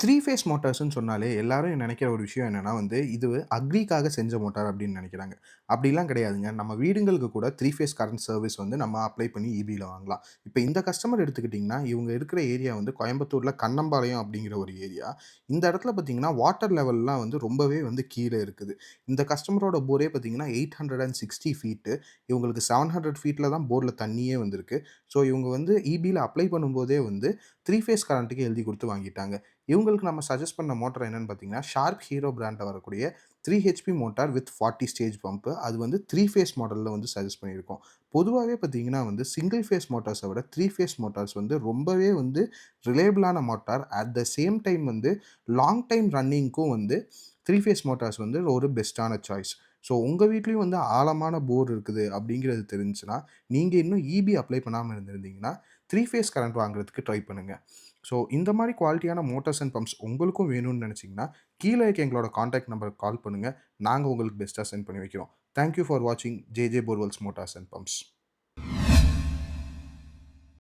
Three phase மோட்டார்ஸ்ன்னு சொன்னாலே எல்லாரும் நெனைக்கிற ஒரு விஷயம் என்னன்னா இது அக்ரிக்காக செஞ்ச மோட்டார் அப்படின்னு நெனைக்கிறாங்க. அப்படிலாம் கிடையாதுங்க. நம்ம வீடுங்களுக்கு கூட த்ரீ ஃபேஸ் கரண்ட் சர்விஸ் நம்ம அப்ளை பண்ணி ஈபில வாங்கலாம். இப்ப இந்த கஸ்டமர் எடுத்துக்கிட்டீங்கன்னா, இவங்க இருக்கிற ஏரியா கோயம்புத்தூர்ல கண்ணம்பாளையம் அப்படிங்கிற ஒரு ஏரியா. இந்த இடத்துல பார்த்தீங்கன்னா, வாட்டர் லெவல்லாம் ரொம்பவே கீழ இருக்குது. இந்த கஸ்டமரோட போரே பார்த்தீங்கன்னா, 860 ஃபீட்டு. இவங்களுக்கு 700 ஃபீட்ல தான் போர்ல தண்ணியே வந்திருக்கு. ஸோ இவங்க ஈபில அப்ளை பண்ணும்போதே த்ரீ ஃபேஸ் கரண்ட்டுக்கு எழுதி குடுத்து வாங்கிட்டாங்க. இவங்களுக்கு நம்ம சஜெஸ்ட் பண்ண மோட்டார் என்னன்னு பார்த்தீங்கன்னா, ஷார்ப் ஹீரோ பிராண்ட்ல வரக்கூடிய 3 HP motor with 40 stage pump. அது 3 ஃபேஸ் மாடல்ல சஜெஸ்ட் பண்ணியிருக்கோம். பொதுவாவே பார்த்தீங்கன்னா சிங்கிள் ஃபேஸ் மோட்டார்ஸ விட 3 ஃபேஸ் மோட்டார்ஸ் ரொம்பவே ரிலையபிளான motor. At the same time long time ரன்னிங்க்கும் 3 ஃபேஸ் மோட்டார்ஸ் ஒரு பெஸ்ட்டான சாய்ஸ். ஸோ உங்க வீட்லயும் ஆழமான போர் இருக்குது அப்படிங்கிறது தெரிஞ்சுச்சுன்னா, நீங்க இன்னும் ஈபி அப்ளை பண்ணாம இருந்திருந்தீங்கன்னா, 3 ஃபேஸ் கரண்ட் வாங்குறதுக்கு ட்ரை பண்ணுங்க. ஸோ இந்த மாரி குவாலிட்டியான மோட்டார்ஸ் அண்ட் பம்ப்ஸ் உங்களுக்கும் வேணும்னு நெனச்சீங்கன்னா, கீழ இருக்க எங்களோட கான்டாக்ட் நம்பருக்கு கால் பண்ணுங்க. நாங்க உங்களுக்கு பெஸ்ட்டா சென்ட் பண்ணி வைக்கிறோம். தேங்க் யூ ஃபார் வாட்சிங் JJ borewells motors and bumps.